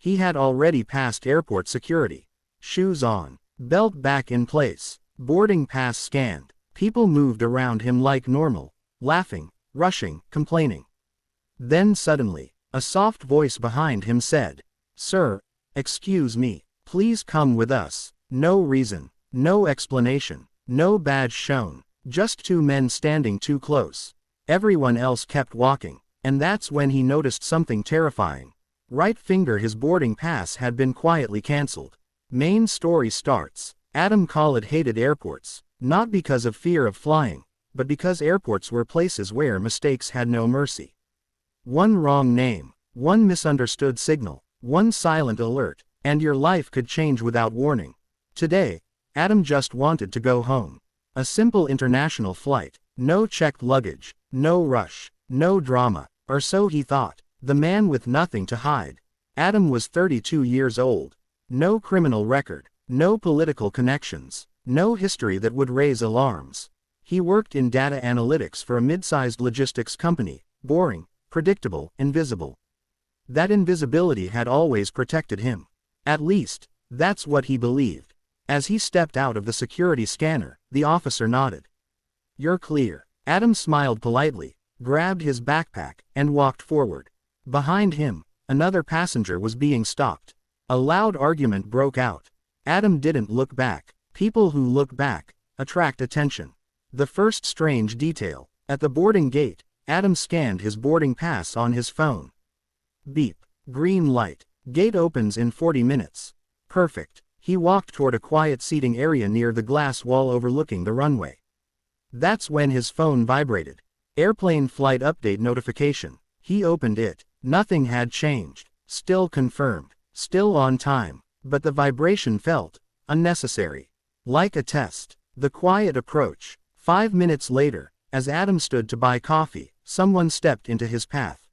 He had already passed airport security. Shoes on, belt back in place, boarding pass scanned. People moved around him like normal, laughing, rushing, complaining. Then suddenly, a soft voice behind him said, "Sir, excuse me, please come with us." No reason, no explanation, no badge shown, just two men standing too close. Everyone else kept walking, and that's when he noticed something terrifying. Right finger, his boarding pass had been quietly cancelled. Main story starts. Adam Khalid hated airports, not because of fear of flying, but because airports were places where mistakes had no mercy. One wrong name, one misunderstood signal, one silent alert, and your life could change without warning. Today, Adam just wanted to go home. A simple international flight, no checked luggage, no rush, no drama, or so he thought. The man with nothing to hide. Adam was 32 years old. No criminal record, no political connections, no history that would raise alarms. He worked in data analytics for a mid-sized logistics company, boring, predictable, invisible. That invisibility had always protected him. At least, that's what he believed. As he stepped out of the security scanner, the officer nodded. "You're clear." Adam smiled politely, grabbed his backpack, and walked forward. Behind him, another passenger was being stopped. A loud argument broke out. Adam didn't look back. People who look back attract attention. The first strange detail. At the boarding gate, Adam scanned his boarding pass on his phone. Beep. Green light. Gate opens in 40 minutes. Perfect. He walked toward a quiet seating area near the glass wall overlooking the runway. That's when his phone vibrated. Airplane flight update notification. He opened it. Nothing had changed. Still confirmed. Still on time. But the vibration felt unnecessary. Like a test. The quiet approach. 5 minutes later, as Adam stood to buy coffee, someone stepped into his path.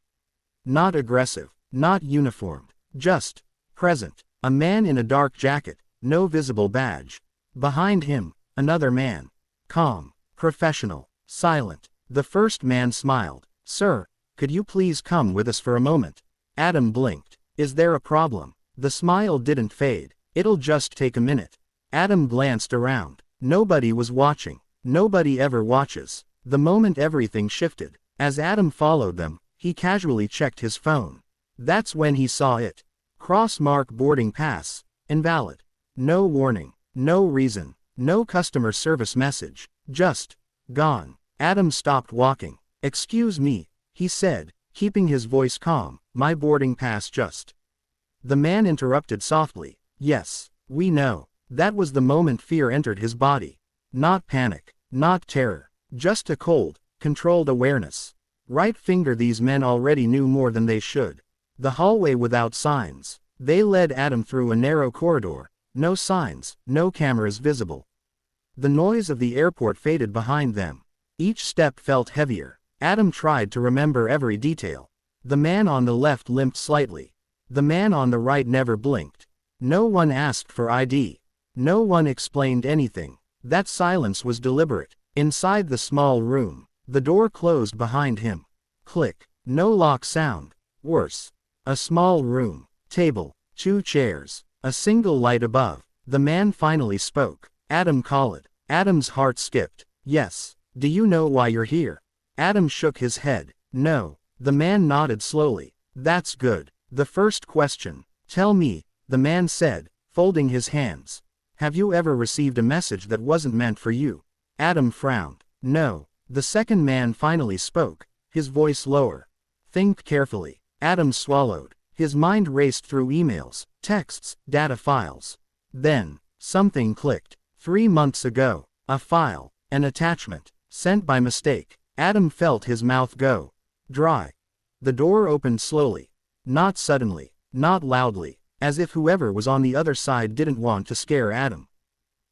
Not aggressive. Not uniformed. Just present. A man in a dark jacket, no visible badge. Behind him, another man. Calm. Professional. Silent. The first man smiled. "Sir, could you please come with us for a moment?" Adam blinked. "Is there a problem?" The smile didn't fade. "It'll just take a minute." Adam glanced around. Nobody was watching. Nobody ever watches. The moment everything shifted. As Adam followed them, he casually checked his phone. That's when he saw it. Cross-mark boarding pass. Invalid. No warning. No reason. No customer service message. Just gone. Adam stopped walking. "Excuse me," he said, keeping his voice calm, "my boarding pass just..." The man interrupted softly. "Yes, we know." That was the moment fear entered his body. Not panic. Not terror. Just a cold, controlled awareness. Right finger, these men already knew more than they should. The hallway without signs. They led Adam through a narrow corridor. No signs, no cameras visible. The noise of the airport faded behind them. Each step felt heavier. Adam tried to remember every detail. The man on the left limped slightly. The man on the right never blinked. No one asked for ID. No one explained anything. That silence was deliberate. Inside the small room, the door closed behind him. Click. No lock sound. Worse. A small room. Table. 2 chairs. A single light above. The man finally spoke. "Adam Khalid." Adam's heart skipped. "Yes. Do you know why you're here?" Adam shook his head. "No." The man nodded slowly. "That's good. The first question." "Tell me," the man said, folding his hands. "Have you ever received a message that wasn't meant for you?" Adam frowned. "No." The second man finally spoke, his voice lower. "Think carefully." Adam swallowed. His mind raced through emails, texts, data files. Then, something clicked. 3 months ago, a file, an attachment, sent by mistake. Adam felt his mouth go dry. The door opened slowly. Not suddenly, not loudly, as if whoever was on the other side didn't want to scare Adam.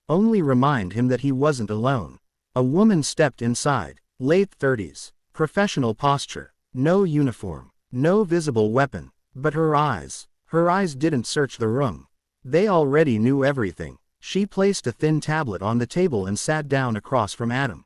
Only remind him that he wasn't alone. A woman stepped inside, late 30s, professional posture, no uniform, no visible weapon, but her eyes didn't search the room. They already knew everything. She placed a thin tablet on the table and sat down across from Adam.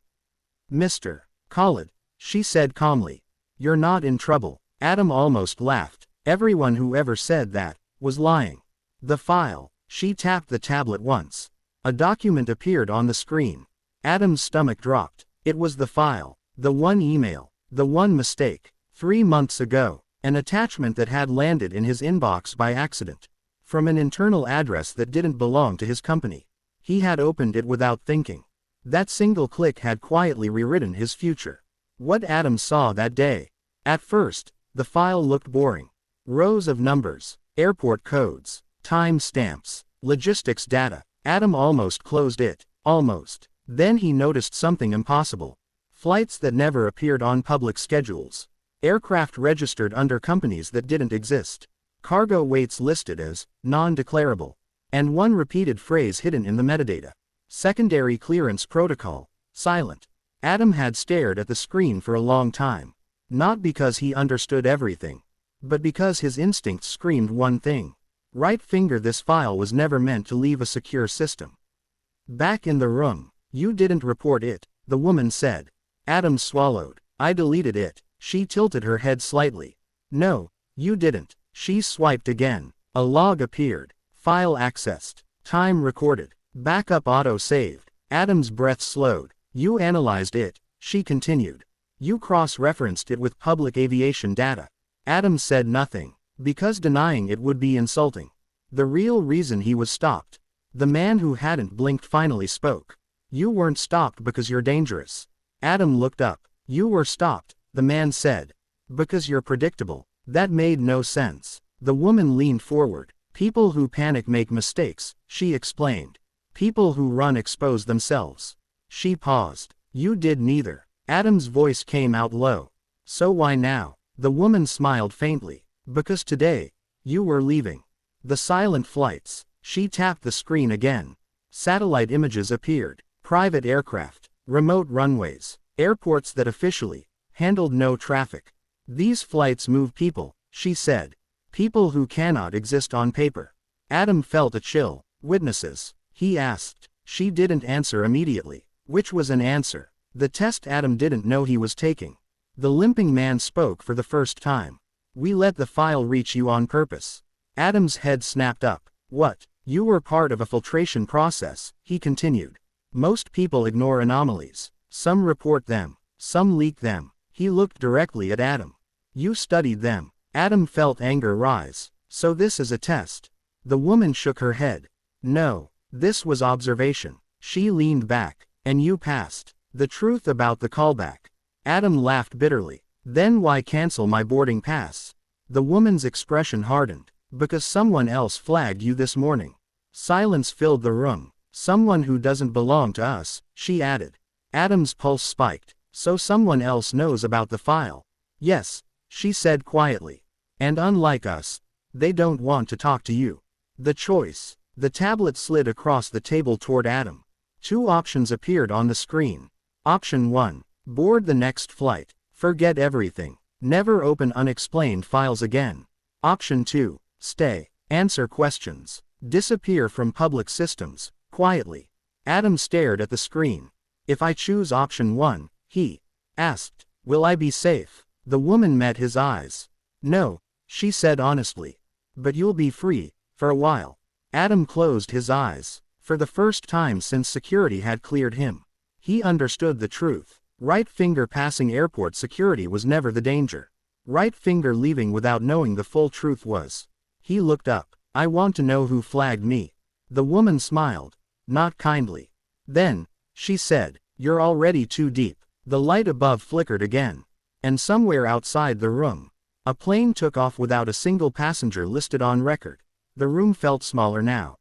"Mr. Khalid," she said calmly. "You're not in trouble." Adam almost laughed. Everyone who ever said that was lying. The file. She tapped the tablet once. A document appeared on the screen. Adam's stomach dropped. It was the file. The one email. The one mistake. 3 months ago. An attachment that had landed in his inbox by accident. From an internal address that didn't belong to his company. He had opened it without thinking. That single click had quietly rewritten his future. What Adam saw that day. At first, the file looked boring. Rows of numbers, airport codes, time stamps, logistics data. Adam almost closed it. Almost. Then he noticed something impossible. Flights that never appeared on public schedules. Aircraft registered under companies that didn't exist. Cargo weights listed as non-declarable. And one repeated phrase hidden in the metadata. Secondary clearance protocol. Silent. Adam had stared at the screen for a long time. Not because he understood everything. But because his instincts screamed one thing. Right finger, this file was never meant to leave a secure system. Back in the room. You didn't report it, the woman said. Adam swallowed. I deleted it. She tilted her head slightly. No, you didn't. She swiped again. A log appeared. File accessed. Time recorded. Backup auto-saved. Adam's breath slowed. You analyzed it, she continued. You cross-referenced it with public aviation data. Adam said nothing, because denying it would be insulting. The real reason he was stopped. The man who hadn't blinked finally spoke. You weren't stopped because you're dangerous. Adam looked up. You were stopped, the man said. Because you're predictable. That made no sense. The woman leaned forward. People who panic make mistakes, she explained. People who run expose themselves. She paused. You did neither. Adam's voice came out low. So why now? The woman smiled faintly. Because today, you were leaving. The silent flights. She tapped the screen again. Satellite images appeared. Private aircraft. Remote runways. Airports that officially handled no traffic. These flights move people, she said. People who cannot exist on paper. Adam felt a chill. Witnesses? He asked. She didn't answer immediately. Which was an answer. The test Adam didn't know he was taking. The limping man spoke for the first time. We let the file reach you on purpose. Adam's head snapped up. What? You were part of a filtration process, he continued. Most people ignore anomalies. Some report them. Some leak them. He looked directly at Adam. You studied them. Adam felt anger rise. So this is a test. The woman shook her head. No, this was observation. She leaned back. And you passed. The truth about the callback. Adam laughed bitterly. Then why cancel my boarding pass? The woman's expression hardened. Because someone else flagged you this morning. Silence filled the room. Someone who doesn't belong to us, she added. Adam's pulse spiked. So someone else knows about the file. Yes, she said quietly. And unlike us, they don't want to talk to you. The choice. The tablet slid across the table toward Adam. 2 options appeared on the screen. Option 1. Board the next flight. Forget everything. Never open unexplained files again. Option 2. Stay. Answer questions. Disappear from public systems. Quietly. Adam stared at the screen. If I choose option 1, he asked, will I be safe? The woman met his eyes. No, she said honestly. But you'll be free, for a while. Adam closed his eyes. For the first time since security had cleared him. He understood the truth. Right finger passing airport security was never the danger. Right finger leaving without knowing the full truth was. He looked up. I want to know who flagged me. The woman smiled. Not kindly. Then, she said, you're already too deep. The light above flickered again. And somewhere outside the room, a plane took off without a single passenger listed on record. The room felt smaller now.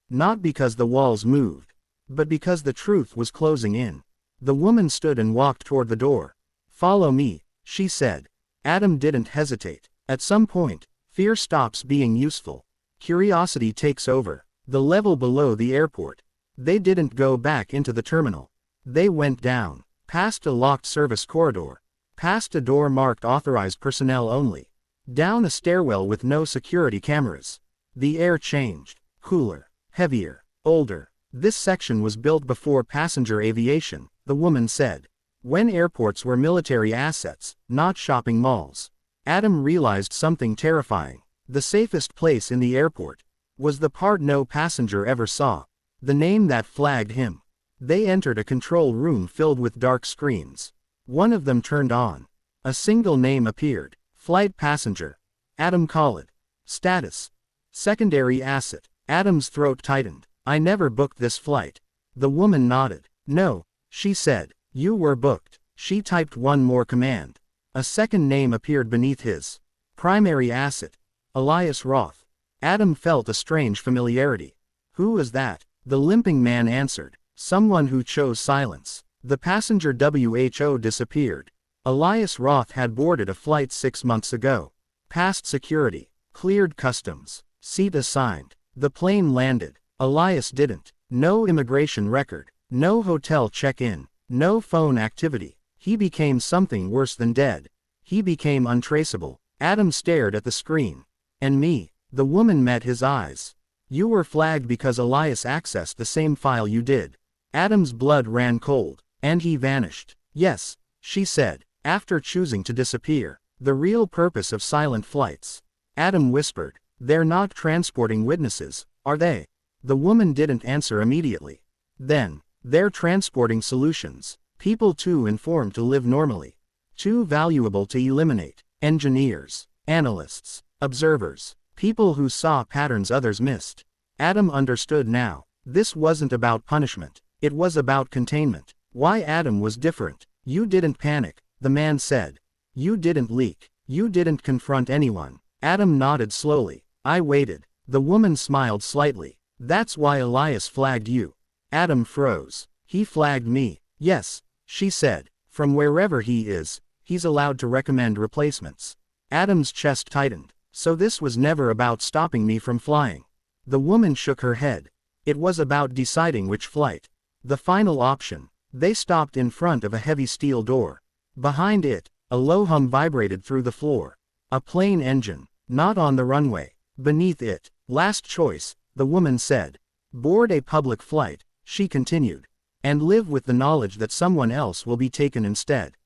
Not because the walls moved, but because the truth was closing in. The woman stood and walked toward the door. Follow me, she said. Adam didn't hesitate. At some point, fear stops being useful. Curiosity takes over. The level below the airport. They didn't go back into the terminal. They went down, past a locked service corridor, past a door marked authorized personnel only, down a stairwell with no security cameras. The air changed. Cooler. Heavier. Older. This section was built before passenger aviation, the woman said. When airports were military assets, not shopping malls. Adam realized something terrifying. The safest place in the airport. Was the part no passenger ever saw. The name that flagged him. They entered a control room filled with dark screens. One of them turned on. A single name appeared. Flight passenger. Adam Khalid. Status. Secondary asset. Adam's throat tightened. I never booked this flight. The woman nodded. No, she said. You were booked. She typed one more command. A second name appeared beneath his. Primary asset. Elias Roth. Adam felt a strange familiarity. Who is that? The limping man answered. Someone who chose silence. The passenger WHO disappeared. Elias Roth had boarded a flight 6 months ago. Passed security. Cleared customs. Seat assigned. The plane landed. Elias didn't. No immigration record. No hotel check-in. No phone activity. He became something worse than dead. He became untraceable. Adam stared at the screen. And me. The woman met his eyes. You were flagged because Elias accessed the same file you did. Adam's blood ran cold. And he vanished. Yes, she said, after choosing to disappear. The real purpose of silent flights. Adam whispered. They're not transporting witnesses, are they? The woman didn't answer immediately. Then, they're transporting solutions. People too informed to live normally. Too valuable to eliminate. Engineers. Analysts. Observers. People who saw patterns others missed. Adam understood now. This wasn't about punishment. It was about containment. Why Adam was different. You didn't panic, the man said. You didn't leak. You didn't confront anyone. Adam nodded slowly. I waited. The woman smiled slightly. That's why Elias flagged you. Adam froze. He flagged me. Yes, she said. From wherever he is, he's allowed to recommend replacements. Adam's chest tightened. So this was never about stopping me from flying. The woman shook her head. It was about deciding which flight. The final option. They stopped in front of a heavy steel door. Behind it, a low hum vibrated through the floor. A plane engine. Not on the runway. Beneath it. Last choice, the woman said. Board a public flight, she continued. And live with the knowledge that someone else will be taken instead.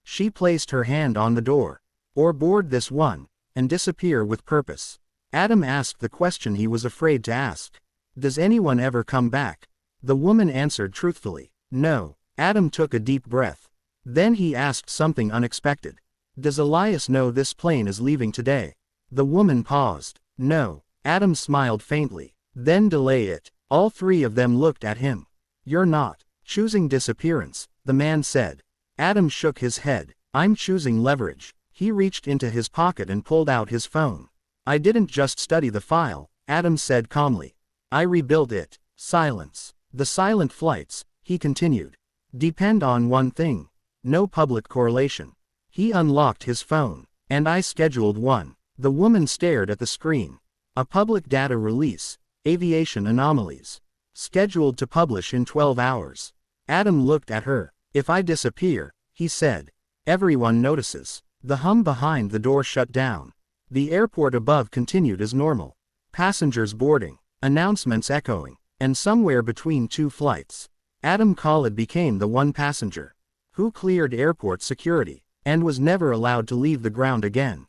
She placed her hand on the door. Or board this one, and disappear with purpose. Adam asked the question he was afraid to ask. Does anyone ever come back? The woman answered truthfully. No. Adam took a deep breath. Then he asked something unexpected. Does Elias know this plane is leaving today? The woman paused. No. Adam smiled faintly. Then delay it. All three of them looked at him. You're not choosing disappearance, the man said. Adam shook his head. I'm choosing leverage. He reached into his pocket and pulled out his phone. I didn't just study the file, Adam said calmly. I rebuilt it. Silence. The silent flights, he continued, depend on one thing. No public correlation. He unlocked his phone. And I scheduled one. The woman stared at the screen. A public data release. Aviation anomalies. Scheduled to publish in 12 hours. Adam looked at her. If I disappear, he said. Everyone notices. The hum behind the door shut down. The airport above continued as normal. Passengers boarding. Announcements echoing. And somewhere between two flights, Adam Khalid became the one passenger who cleared airport security and was never allowed to leave the ground again.